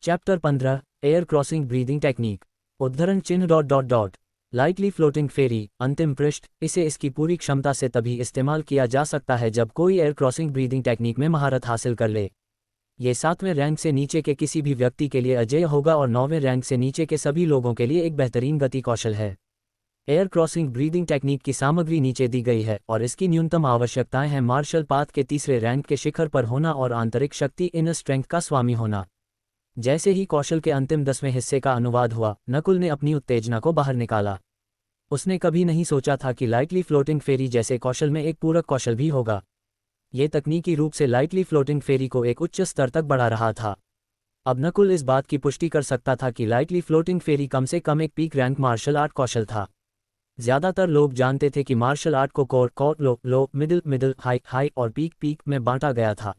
Chapter 15 air crossing breathing technique. उद्धरण चिन्ह lightly floating फेरी। अंतिम पृष्ठ। इसे इसकी पूरी क्षमता से तभी इस्तेमाल किया जा सकता है जब कोई एयर क्रॉसिंग ब्रीदिंग टेक्निक में महारत हासिल कर ले। ये 7वें रैंक से नीचे के किसी भी व्यक्ति के लिए अजेय होगा और 9वें रैंक से नीचे के सभी लोगों के लिए एक बेहतरीन गति कौशल है। एयर क्रॉसिंग ब्रीदिंग टेक्निक की सामग्री नीचे दी गई है और इसकी न्यूनतम आवश्यकताएं हैं मार्शल पाथ के तीसरे रैंक के शिखर पर होना और आंतरिक शक्ति इनर स्ट्रेंथ का स्वामी होना। जैसे ही कौशल के अंतिम 10वें हिस्से का अनुवाद हुआ, नकुल ने अपनी उत्तेजना को बाहर निकाला। उसने कभी नहीं सोचा था कि लाइटली फ्लोटिंग फेरी जैसे कौशल में एक पूरक कौशल भी होगा। ये तकनीकी रूप से लाइटली फ्लोटिंग फेरी को एक उच्च स्तर तक बढ़ा रहा था। अब नकुल इस बात की पुष्टि कर सकता था कि लाइटली फ्लोटिंग फेरी कम से कम एक पीक रैंक मार्शल आर्ट कौशल था। ज्यादातर लोग जानते थे कि मार्शल आर्ट को कोर, लो, मिडिल, हाई और पीक में बांटा गया था।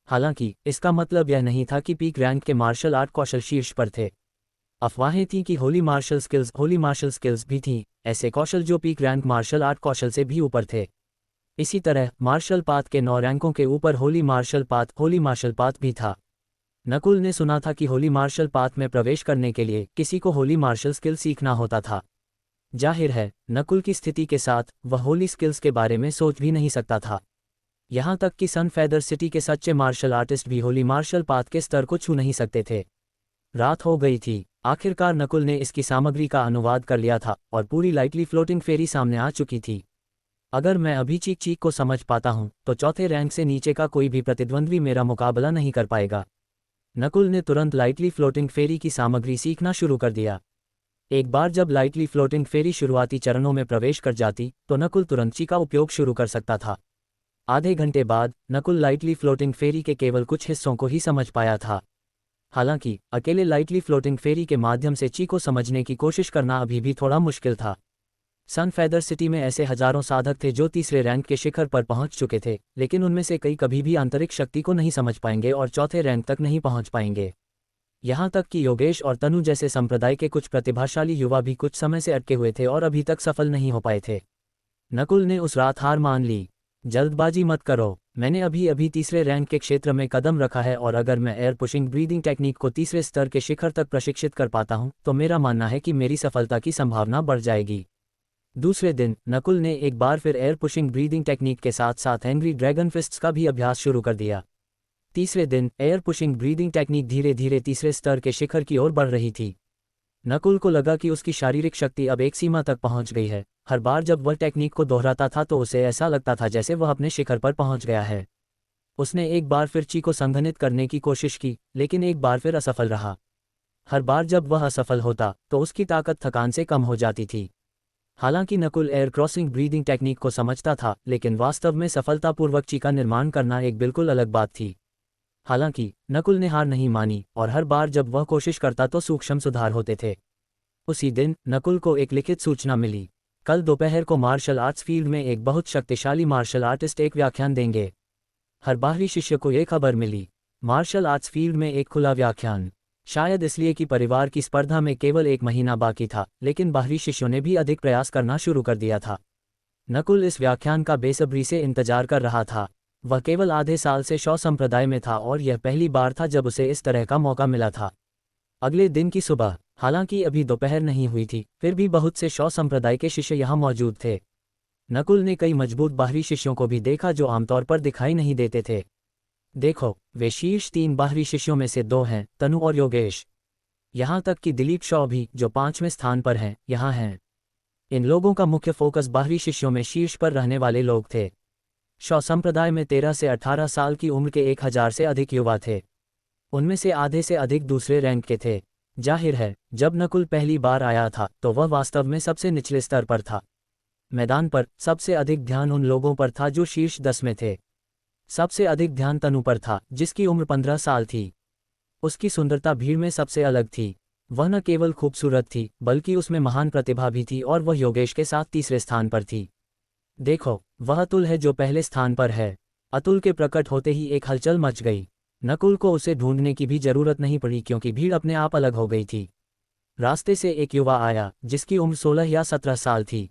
हालांकि इसका मतलब यह नहीं था कि पीक रैंक के मार्शल आर्ट कौशल शीर्ष पर थे। अफवाहें थीं कि होली मार्शल स्किल्स भी थीं, ऐसे कौशल जो पीक रैंक मार्शल आर्ट कौशल से भी ऊपर थे। इसी तरह मार्शल पाथ के 9 रैंकों के ऊपर होली मार्शल पाथ भी था। नकुल ने सुना था कि होली मार्शल पाथ में प्रवेश करने के लिए किसी को होली मार्शल स्किल सीखना होता था। जाहिर है, नकुल की स्थिति के साथ वह होली स्किल्स के बारे में सोच भी नहीं सकता था। यहाँ तक कि सन फेदर सिटी के सच्चे मार्शल आर्टिस्ट भी होली मार्शल पाथ के स्तर को छू नहीं सकते थे। रात हो गई थी। आखिरकार नकुल ने इसकी सामग्री का अनुवाद कर लिया था और पूरी लाइटली फ्लोटिंग फेरी सामने आ चुकी थी। अगर मैं अभी चीक को समझ पाता हूँ तो चौथे रैंक से नीचे का कोई भी प्रतिद्वंद्वी मेरा मुकाबला नहीं कर पाएगा। नकुल ने तुरंत लाइटली फ्लोटिंग फेरी की सामग्री सीखना शुरू कर दिया। एक बार जब लाइटली फ्लोटिंग फेरी शुरुआती चरणों में प्रवेश कर जाती तो नकुल तुरंत ची का उपयोग शुरू कर सकता था। आधे घंटे बाद नकुल लाइटली फ्लोटिंग फेरी के केवल कुछ हिस्सों को ही समझ पाया था। हालांकि अकेले लाइटली फ्लोटिंग फेरी के माध्यम से ची को समझने की कोशिश करना अभी भी थोड़ा मुश्किल था। सन फेदर सिटी में ऐसे हजारों साधक थे जो तीसरे रैंक के शिखर पर पहुंच चुके थे, लेकिन उनमें से कई कभी भी आंतरिक शक्ति को नहीं समझ पाएंगे और चौथे रैंक तक नहीं पहुंच पाएंगे। यहाँ तक कि योगेश और तनु जैसे संप्रदाय के कुछ प्रतिभाशाली युवा भी कुछ समय से अटके हुए थे और अभी तक सफल नहीं हो पाए थे। नकुल ने उस रात हार मान ली। जल्दबाजी मत करो, मैंने अभी तीसरे रैंक के क्षेत्र में कदम रखा है और अगर मैं एयर पुशिंग ब्रीदिंग टेक्निक को तीसरे स्तर के शिखर तक प्रशिक्षित कर पाता हूं तो मेरा मानना है कि मेरी सफलता की संभावना बढ़ जाएगी। दूसरे दिन नकुल ने एक बार फिर एयर पुशिंग ब्रीदिंग टेक्निक के साथ साथ एंग्री ड्रैगन फिस्ट्स का भी अभ्यास शुरू कर दिया। तीसरे दिन एयर पुशिंग ब्रीदिंग टेक्निक धीरे धीरे तीसरे स्तर के शिखर की ओर बढ़ रही थी। नकुल को लगा कि उसकी शारीरिक शक्ति अब एक सीमा तक पहुंच गई है। हर बार जब वह टेक्निक को दोहराता था तो उसे ऐसा लगता था जैसे वह अपने शिखर पर पहुंच गया है। उसने एक बार फिर ची को संघनित करने की कोशिश की, लेकिन एक बार फिर असफल रहा। हर बार जब वह असफल होता तो उसकी ताकत थकान से कम हो जाती थी। हालांकि Nakul air crossing breathing technique को समझता था, लेकिन वास्तव में सफलतापूर्वक ची का निर्माण करना एक बिल्कुल अलग बात थी। हालांकि नकुल ने हार नहीं मानी और हर बार जब वह कोशिश करता तो सूक्ष्म सुधार होते थे। उसी दिन नकुल को एक लिखित सूचना मिली। कल दोपहर को मार्शल आर्ट्स फील्ड में एक बहुत शक्तिशाली मार्शल आर्टिस्ट एक व्याख्यान देंगे। हर बाहरी शिष्य को यह खबर मिली। मार्शल आर्ट्स फील्ड में एक खुला व्याख्यान। शायद इसलिए कि परिवार की स्पर्धा में केवल 1 महीना बाकी था, लेकिन बाहरी शिष्यों ने भी अधिक प्रयास करना शुरू कर दिया था। नकुल इस व्याख्यान का बेसब्री से इंतजार कर रहा था। वह केवल आधे साल से शौ संप्रदाय में था और यह पहली बार था जब उसे इस तरह का मौका मिला था। अगले दिन की सुबह, हालांकि अभी दोपहर नहीं हुई थी, फिर भी बहुत से शौ संप्रदाय के शिष्य यहाँ मौजूद थे। नकुल ने कई मजबूत बाहरी शिष्यों को भी देखा जो आमतौर पर दिखाई नहीं देते थे। देखो, वे शीर्ष 3 बाहरी शिष्यों में से 2 हैं, तनु और योगेश। यहाँ तक कि दिलीप शॉ भी, जो 5वें स्थान पर हैं, यहाँ हैं। इन लोगों का मुख्य फोकस बाहरी शिष्यों में शीर्ष पर रहने वाले लोग थे। शॉ संप्रदाय में 13 से 18 साल की उम्र के 1000 से अधिक युवा थे। उनमें से आधे से अधिक दूसरे रैंक के थे। जाहिर है, जब नकुल पहली बार आया था तो वह वास्तव में सबसे निचले स्तर पर था। मैदान पर सबसे अधिक ध्यान उन लोगों पर था जो शीर्ष 10 में थे। सबसे अधिक ध्यान तनु पर था, जिसकी उम्र 15 साल थी। उसकी सुंदरता भीड़ में सबसे अलग थी। वह न केवल खूबसूरत थी, बल्कि उसमें महान प्रतिभा भी थी और वह योगेश के साथ तीसरे स्थान पर थी। देखो, वह अतुल है जो पहले स्थान पर है। अतुल के प्रकट होते ही एक हलचल मच गई। नकुल को उसे ढूंढने की भी जरूरत नहीं पड़ी क्योंकि भीड़ अपने आप अलग हो गई थी। रास्ते से एक युवा आया जिसकी उम्र 16 या 17 साल थी।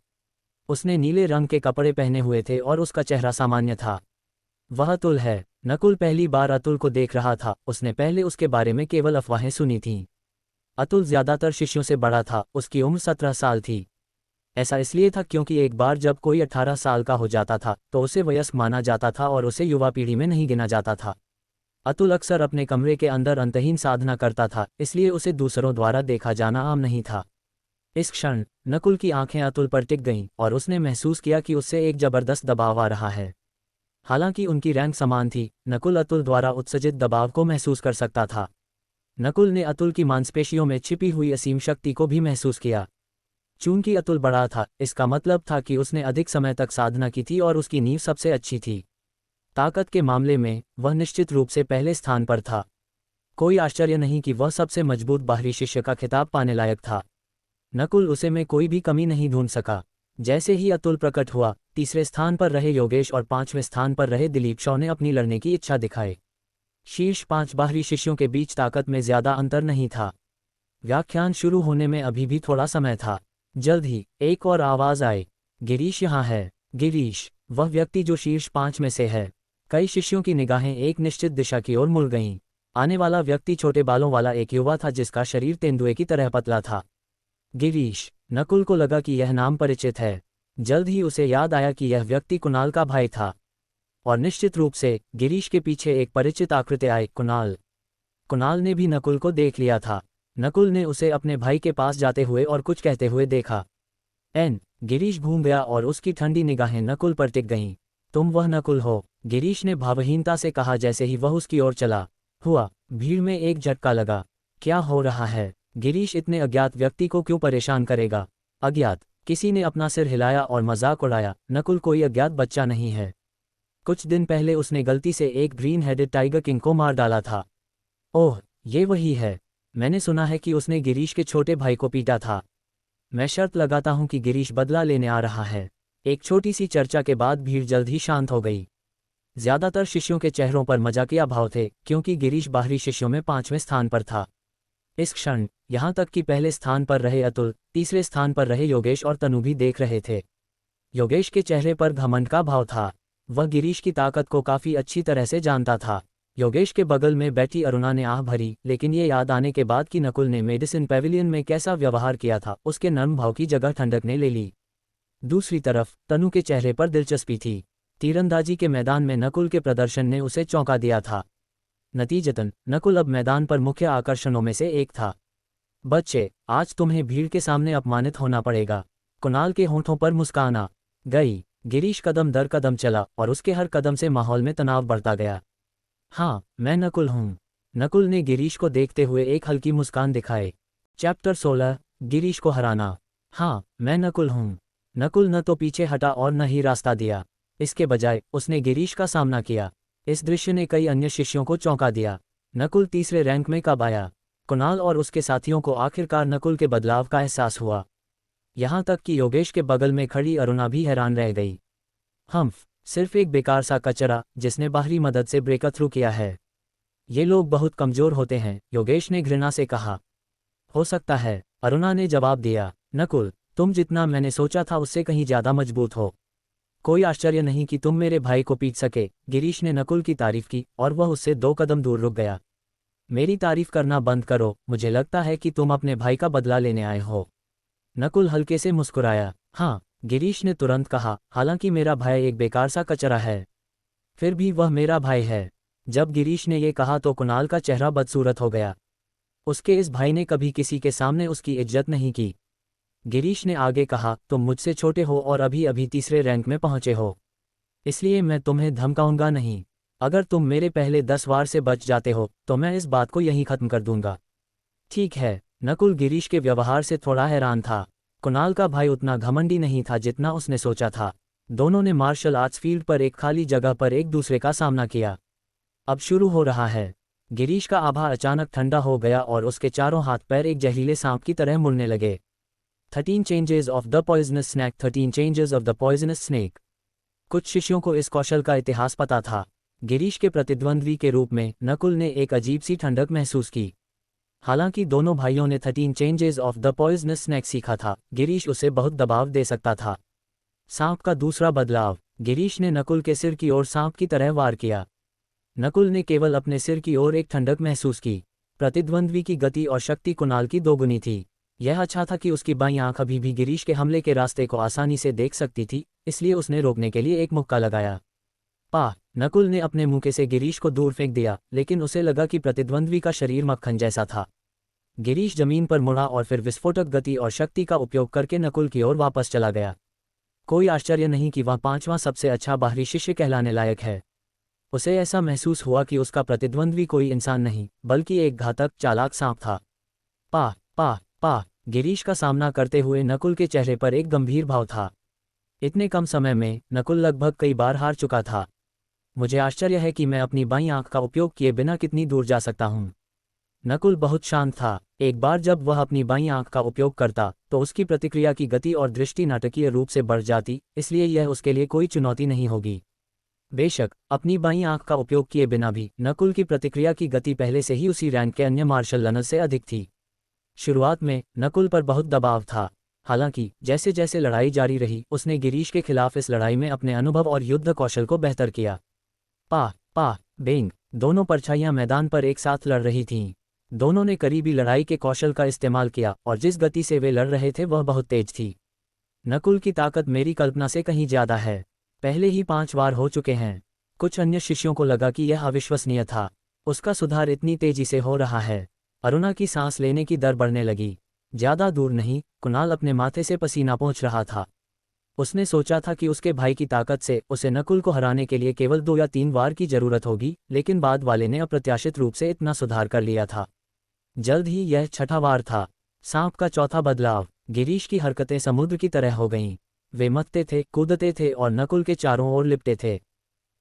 उसने नीले रंग के कपड़े पहने हुए थे और उसका चेहरा सामान्य था। वह अतुल है। नकुल पहली बार अतुल को देख रहा था, उसने पहले उसके बारे में केवल अफवाहें सुनी थीं। अतुल ज्यादातर शिष्यों से बड़ा था, उसकी उम्र 17 साल थी। ऐसा इसलिए था क्योंकि एक बार जब कोई 18 साल का हो जाता था तो उसे वयस्क माना जाता था और उसे युवा पीढ़ी में नहीं गिना जाता था। अतुल अक्सर अपने कमरे के अंदर अंतहीन साधना करता था, इसलिए उसे दूसरों द्वारा देखा जाना आम नहीं था। इस क्षण नकुल की आंखें अतुल पर टिक गईं और उसने महसूस किया कि उससे एक जबरदस्त दबाव आ रहा है। हालांकि उनकी रैंक समान थी, नकुल अतुल द्वारा उत्सर्जित दबाव को महसूस कर सकता था। नकुल ने अतुल की मांसपेशियों में छिपी हुई असीम शक्ति को भी महसूस किया। चूंकि अतुल बड़ा था, इसका मतलब था कि उसने अधिक समय तक साधना की थी और उसकी नींव सबसे अच्छी थी। ताकत के मामले में वह निश्चित रूप से पहले स्थान पर था। कोई आश्चर्य नहीं कि वह सबसे मजबूत बाहरी शिष्य का खिताब पाने लायक था। नकुल उसे में कोई भी कमी नहीं ढूंढ सका। जैसे ही अतुल प्रकट हुआ, तीसरे स्थान पर रहे योगेश और 5वें स्थान पर रहे दिलीप शॉ ने अपनी लड़ने की इच्छा दिखाई। शीर्ष 5 बाहरी शिष्यों के बीच ताकत में ज्यादा अंतर नहीं था। व्याख्यान शुरू होने में अभी भी थोड़ा समय था। जल्द ही एक और आवाज आई, गिरीश यहाँ है। गिरीश, वह व्यक्ति जो शीर्ष 5 में से है। कई शिष्यों की निगाहें एक निश्चित दिशा की ओर मुड़ गईं। आने वाला व्यक्ति छोटे बालों वाला एक युवा था जिसका शरीर तेंदुए की तरह पतला था। गिरीश, नकुल को लगा कि यह नाम परिचित है। जल्द ही उसे याद आया कि यह व्यक्ति कुणाल का भाई था। और निश्चित रूप से गिरीश के पीछे एक परिचित आकृति आई, कुणाल। कुणाल ने भी नकुल को देख लिया था। नकुल ने उसे अपने भाई के पास जाते हुए और कुछ कहते हुए देखा। गिरीश घूम गया और उसकी ठंडी निगाहें नकुल पर टिक गईं। तुम वह नकुल हो? गिरीश ने भावहीनता से कहा जैसे ही वह उसकी ओर चला। हुआ, भीड़ में एक झटका लगा। क्या हो रहा है? गिरीश इतने अज्ञात व्यक्ति को क्यों परेशान करेगा? अज्ञात? किसी ने अपना सिर हिलाया और मजाक उड़ाया। नकुल कोई अज्ञात बच्चा नहीं है। कुछ दिन पहले उसने गलती से एक ग्रीन हेडेड टाइगर किंग को मार डाला था। ओह, ये वही है। मैंने सुना है कि उसने गिरीश के छोटे भाई को पीटा था। मैं शर्त लगाता हूं कि गिरीश बदला लेने आ रहा है। एक छोटी सी चर्चा के बाद भीड़ जल्द ही शांत हो गई। ज्यादातर शिष्यों के चेहरों पर मजाकिया भाव थे क्योंकि गिरीश बाहरी शिष्यों में 5वें स्थान पर था। इस क्षण यहां तक कि पहले स्थान पर रहे अतुल, तीसरे स्थान पर रहे योगेश और तनु भी देख रहे थे। योगेश के चेहरे पर घमंड का भाव था। वह गिरीश की ताकत को काफी अच्छी तरह से जानता था। योगेश के बगल में बैठी अरुणा ने आह भरी, लेकिन ये याद आने के बाद कि नकुल ने मेडिसिन पैविलियन में कैसा व्यवहार किया था, उसके नर्म भाव की जगह ठंडक ने ले ली। दूसरी तरफ तनु के चेहरे पर दिलचस्पी थी। तीरंदाजी के मैदान में नकुल के प्रदर्शन ने उसे चौंका दिया था। नतीजतन नकुल अब मैदान पर मुख्य आकर्षणों में से एक था। बच्चे, आज तुम्हें भीड़ के सामने अपमानित होना पड़ेगा। कुणाल के होंठों पर मुस्कान आ गई। गिरीश कदम दर कदम चला और उसके हर कदम से माहौल में तनाव बढ़ता गया। हाँ, मैं नकुल हूँ। नकुल ने गिरीश को देखते हुए एक हल्की मुस्कान दिखाए। चैप्टर 16, गिरीश को हराना। हाँ, मैं नकुल हूँ। नकुल न तो पीछे हटा और न ही रास्ता दिया। इसके बजाय उसने गिरीश का सामना किया। इस दृश्य ने कई अन्य शिष्यों को चौंका दिया। नकुल तीसरे रैंक में कब आया? कुणाल और उसके साथियों को आखिरकार नकुल के बदलाव का एहसास हुआ। यहाँ तक कि योगेश के बगल में खड़ी अरुणा भी हैरान रह गई। सिर्फ एक बेकार सा कचरा जिसने बाहरी मदद से ब्रेक थ्रू किया है। ये लोग बहुत कमजोर होते हैं, योगेश ने घृणा से कहा। हो सकता है, अरुणा ने जवाब दिया। नकुल, तुम जितना मैंने सोचा था उससे कहीं ज्यादा मजबूत हो। कोई आश्चर्य नहीं कि तुम मेरे भाई को पीट सके। गिरीश ने नकुल की तारीफ की और वह उससे 2 कदम दूर रुक गया। मेरी तारीफ करना बंद करो, मुझे लगता है कि तुम अपने भाई का बदला लेने आए हो। नकुल हल्के से मुस्कुराया। हाँ, गिरीश ने तुरंत कहा, हालांकि मेरा भाई एक बेकार सा कचरा है, फिर भी वह मेरा भाई है। जब गिरीश ने ये कहा तो कुणाल का चेहरा बदसूरत हो गया। उसके इस भाई ने कभी किसी के सामने उसकी इज्जत नहीं की। गिरीश ने आगे कहा, तुम मुझसे छोटे हो और अभी अभी तीसरे रैंक में पहुंचे हो, इसलिए मैं तुम्हें धमकाऊंगा नहीं। अगर तुम मेरे पहले 10 वार से बच जाते हो तो मैं इस बात को यहीं खत्म कर दूंगा। ठीक है। नकुल गिरीश के व्यवहार से थोड़ा हैरान था। कुणाल का भाई उतना घमंडी नहीं था जितना उसने सोचा था। दोनों ने मार्शल आर्ट्स फील्ड पर एक खाली जगह पर एक दूसरे का सामना किया। अब शुरू हो रहा है। गिरीश का आभा अचानक ठंडा हो गया और उसके चारों हाथ पैर एक जहरीले सांप की तरह मुड़ने लगे। 13 changes of the poisonous snake. 13 changes of the poisonous snake. कुछ शिष्यों को इस कौशल का इतिहास पता था। गिरीश के प्रतिद्वंद्वी के रूप में नकुल ने एक अजीब सी ठंडक महसूस की। हालांकि दोनों भाइयों ने 13 changes of the poisonous snake सीखा था, गिरीश उसे बहुत दबाव दे सकता था। सांप का दूसरा बदलाव। गिरीश ने नकुल के सिर की ओर सांप की तरह वार किया। नकुल ने केवल अपने सिर की ओर एक ठंडक महसूस की। प्रतिद्वंद्वी की गति और शक्ति कुणाल की दोगुनी थी। यह अच्छा था कि उसकी बाईं आंख अभी भी गिरीश के हमले के रास्ते को आसानी से देख सकती थी, इसलिए उसने रोकने के लिए एक मुक्का लगाया। पाह! नकुल ने अपने मुक्के से गिरीश को दूर फेंक दिया, लेकिन उसे लगा कि प्रतिद्वंद्वी का शरीर मक्खन जैसा था। गिरीश जमीन पर मुड़ा और फिर विस्फोटक गति और शक्ति का उपयोग करके नकुल की ओर वापस चला गया। कोई आश्चर्य नहीं कि वह 5वां सबसे अच्छा बाहरी शिष्य कहलाने लायक है। उसे ऐसा महसूस हुआ कि उसका प्रतिद्वंद्वी कोई इंसान नहीं, बल्कि एक घातक, चालाक सांप था। पाह! पाह! पाह! गिरीश का सामना करते हुए नकुल के चेहरे पर एक गंभीर भाव था। इतने कम समय में नकुल लगभग कई बार हार चुका था। मुझे आश्चर्य है कि मैं अपनी बाईं आंख का उपयोग किए बिना कितनी दूर जा सकता हूँ। नकुल बहुत शांत था। एक बार जब वह अपनी बाईं आंख का उपयोग करता तो उसकी प्रतिक्रिया की गति और दृष्टि नाटकीय रूप से बढ़ जाती, इसलिए यह उसके लिए कोई चुनौती नहीं होगी। बेशक अपनी बाईं आंख का उपयोग किए बिना भी नकुल की प्रतिक्रिया की गति पहले से ही उसी रैंक के अन्य मार्शल लर्नर से अधिक थी। शुरुआत में नकुल पर बहुत दबाव था। हालांकि जैसे जैसे लड़ाई जारी रही, उसने गिरीश के खिलाफ इस लड़ाई में अपने अनुभव और युद्ध कौशल को बेहतर किया। पाह! पाह! बेंग! दोनों परछाइयां मैदान पर एक साथ लड़ रही थीं। दोनों ने करीबी लड़ाई के कौशल का इस्तेमाल किया और जिस गति से वे लड़ रहे थे वह बहुत तेज थी। नकुल की ताकत मेरी कल्पना से कहीं ज्यादा है। पहले ही 5 बार हो चुके हैं। कुछ अन्य शिष्यों को लगा कि यह अविश्वसनीय था। उसका सुधार इतनी तेजी से हो रहा है। अरुणा की सांस लेने की दर बढ़ने लगी। ज्यादा दूर नहीं, कुणाल अपने माथे से पसीना पोंछ रहा था। उसने सोचा था कि उसके भाई की ताकत से उसे नकुल को हराने के लिए केवल 2 या 3 वार की जरूरत होगी, लेकिन बाद वाले ने अप्रत्याशित रूप से इतना सुधार कर लिया था। जल्द ही यह 6ठा वार था। सांप का चौथा बदलाव। गिरीश की हरकतें समुद्र की तरह हो गईं। वे मथते थे, कूदते थे और नकुल के चारों ओर लिपटे थे।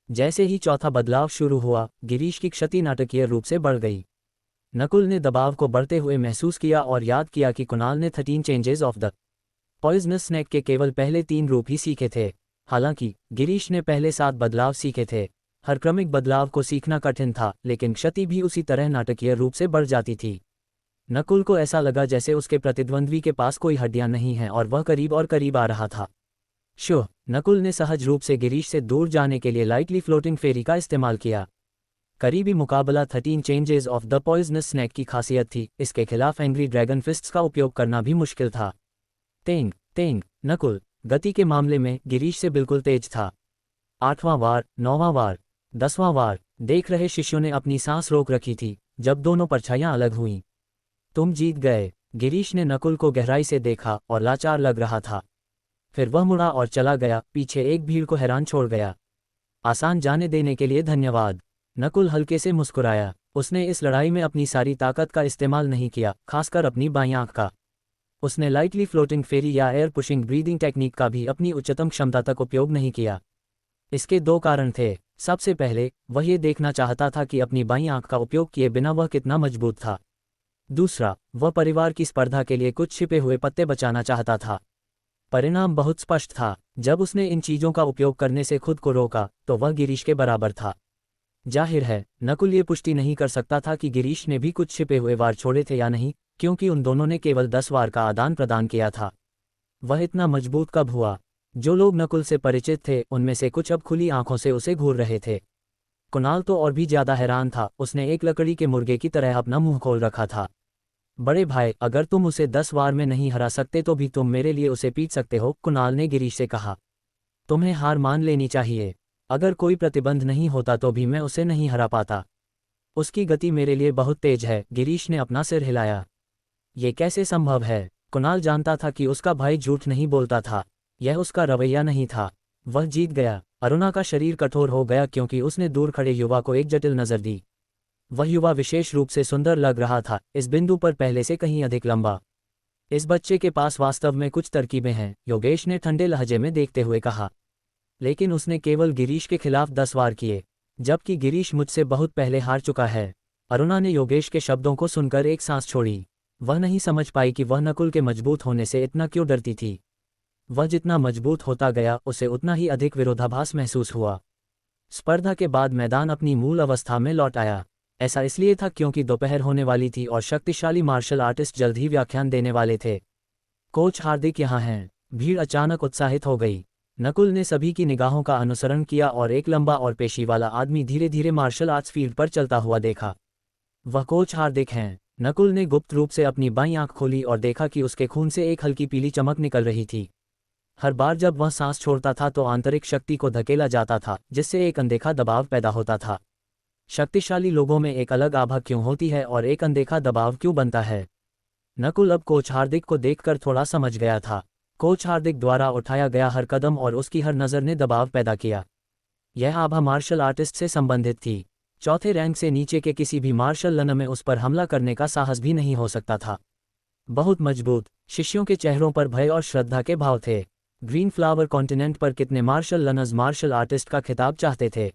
जैसे ही चौथा बदलाव शुरू हुआ, गिरीश की क्षति नाटकीय रूप से बढ़ गई। नकुल ने दबाव को बढ़ते हुए महसूस किया और याद किया कि कुणाल ने 13 changes of the poisonous snake के केवल पहले 3 रूप ही सीखे थे। हालांकि गिरीश ने पहले 7 बदलाव सीखे थे। हर क्रमिक बदलाव को सीखना कठिन था, लेकिन क्षति भी उसी तरह नाटकीय रूप से बढ़ जाती थी। नकुल को ऐसा लगा जैसे उसके प्रतिद्वंद्वी के पास कोई हड्डियां नहीं हैं और वह करीब और करीब आ रहा था। शुभ! नकुल ने सहज रूप से गिरीश से दूर जाने के लिए लाइटली फ्लोटिंग फेरी का इस्तेमाल किया। करीबी मुकाबला 13 changes of the poisonous snake की खासियत थी। इसके खिलाफ एंग्री ड्रैगन फिस्ट्स का उपयोग करना भी मुश्किल था। तेंग! तेंग! नकुल गति के मामले में गिरीश से बिल्कुल तेज था। 8वां वार, 9वां वार, 10वां वार। देख रहे शिष्यों ने अपनी सांस रोक रखी थी जब दोनों परछाइयां अलग हुईं। तुम जीत गए। गिरीश ने नकुल को गहराई से देखा और लाचार लग रहा था। फिर वह मुड़ा और चला गया, पीछे एक भीड़ को हैरान छोड़ गया। आसान जाने देने के लिए धन्यवाद। नकुल हल्के से मुस्कुराया। उसने इस लड़ाई में अपनी सारी ताकत का इस्तेमाल नहीं किया, खासकर अपनी बाईं आंख का। उसने लाइटली फ्लोटिंग फेरी या एयर पुशिंग ब्रीदिंग टेक्निक का भी अपनी उच्चतम क्षमता तक उपयोग नहीं किया। इसके 2 कारण थे। सबसे पहले, वह ये देखना चाहता था कि अपनी बाईं आंख का उपयोग किए बिना वह कितना मजबूत था। दूसरा, वह परिवार की स्पर्धा के लिए कुछ छिपे हुए पत्ते बचाना चाहता था। परिणाम बहुत स्पष्ट था। जब उसने इन चीजों का उपयोग करने से खुद को रोका, तो वह गिरीश के बराबर था। जाहिर है, नकुल ये पुष्टि नहीं कर सकता था कि गिरीश ने भी कुछ छिपे हुए वार छोड़े थे या नहीं, क्योंकि उन दोनों ने केवल 10 वार का आदान प्रदान किया था। वह इतना मजबूत कब हुआ? जो लोग नकुल से परिचित थे, उनमें से कुछ अब खुली आंखों से उसे घूर रहे थे। कुणाल तो और भी ज्यादा हैरान था। उसने एक लकड़ी के मुर्गे की तरह अपना मुंह खोल रखा था। बड़े भाई, अगर तुम उसे 10 वार में नहीं हरा सकते तो भी तुम मेरे लिए उसे पीट सकते हो, कुणाल ने गिरीश से कहा। तुम्हें हार मान लेनी चाहिए। अगर कोई प्रतिबंध नहीं होता तो भी मैं उसे नहीं हरा पाता। उसकी गति मेरे लिए बहुत तेज है। गिरीश ने अपना सिर हिलाया। ये कैसे संभव है? कुणाल जानता था कि उसका भाई झूठ नहीं बोलता था। यह उसका रवैया नहीं था। वह जीत गया। अरुणा का शरीर कठोर हो गया क्योंकि उसने दूर खड़े युवा को एक जटिल नजर दी। वह युवा विशेष रूप से सुंदर लग रहा था, इस बिंदु पर पहले से कहीं अधिक लंबा। इस बच्चे के पास वास्तव में कुछ तरकीबें हैं, योगेश ने ठंडे लहजे में देखते हुए कहा। लेकिन उसने केवल गिरीश के खिलाफ 10 वार किए, जबकि गिरीश मुझसे बहुत पहले हार चुका है। अरुणा ने योगेश के शब्दों को सुनकर एक सांस छोड़ी। वह नहीं समझ पाई कि वह नकुल के मजबूत होने से इतना क्यों डरती थी। वह जितना मजबूत होता गया, उसे उतना ही अधिक विरोधाभास महसूस हुआ। स्पर्धा के बाद मैदान अपनी मूल अवस्था में लौट आया। ऐसा इसलिए था क्योंकि दोपहर होने वाली थी और शक्तिशाली मार्शल आर्टिस्ट जल्द ही व्याख्यान देने वाले थे। कोच हार्दिक यहाँ हैं। भीड़ अचानक उत्साहित हो गई। नकुल ने सभी की निगाहों का अनुसरण किया और एक लंबा और पेशी वाला आदमी धीरे धीरे मार्शल आर्ट्स फील्ड पर चलता हुआ देखा। वह कोच हार्दिक हैं। नकुल ने गुप्त रूप से अपनी बाईं आंख खोली और देखा कि उसके खून से एक हल्की पीली चमक निकल रही थी। हर बार जब वह सांस छोड़ता था तो आंतरिक शक्ति को धकेला जाता था, जिससे एक अनदेखा दबाव पैदा होता था। शक्तिशाली लोगों में एक अलग आभा क्यों होती है और एक अनदेखा दबाव क्यों बनता है? नकुल अब कोच हार्दिक को देखकर थोड़ा समझ गया था। कोच हार्दिक द्वारा उठाया गया हर कदम और उसकी हर नज़र ने दबाव पैदा किया। यह आभा मार्शल आर्टिस्ट से संबंधित थी। चौथे रैंक से नीचे के किसी भी मार्शल लन में उस पर हमला करने का साहस भी नहीं हो सकता था। बहुत मजबूत। शिष्यों के चेहरों पर भय और श्रद्धा के भाव थे। ग्रीन फ्लावर कॉन्टिनेंट पर कितने मार्शल लनर्स मार्शल आर्टिस्ट का खिताब चाहते थे।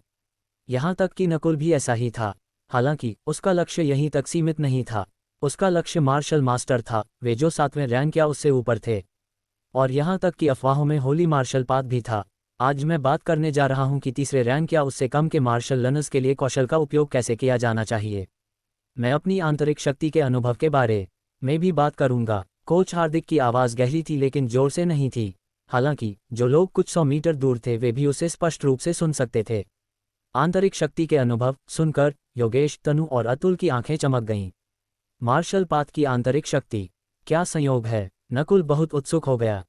यहाँ तक कि नकुल भी ऐसा ही था। हालांकि उसका लक्ष्य यहीं तक सीमित नहीं था। उसका लक्ष्य मार्शल मास्टर था, वे जो 7वें रैंक या उससे ऊपर थे। और यहाँ तक कि अफवाहों में होली मार्शल पाथ भी था। आज मैं बात करने जा रहा हूँ कि तीसरे रैंक या उससे कम के मार्शल लर्नर्स के लिए कौशल का उपयोग कैसे किया जाना चाहिए। मैं अपनी आंतरिक शक्ति के अनुभव के बारे में भी बात करूंगा। कोच हार्दिक की आवाज़ गहरी थी लेकिन जोर से नहीं थी। हालांकि जो लोग कुछ 100 मीटर दूर थे वे भी उसे स्पष्ट रूप से सुन सकते थे। आंतरिक शक्ति के अनुभव सुनकर योगेश, तनु और अतुल की आंखें चमक गईं। मार्शल पाथ की आंतरिक शक्ति, क्या संयोग है? नकुल बहुत उत्सुक हो गया।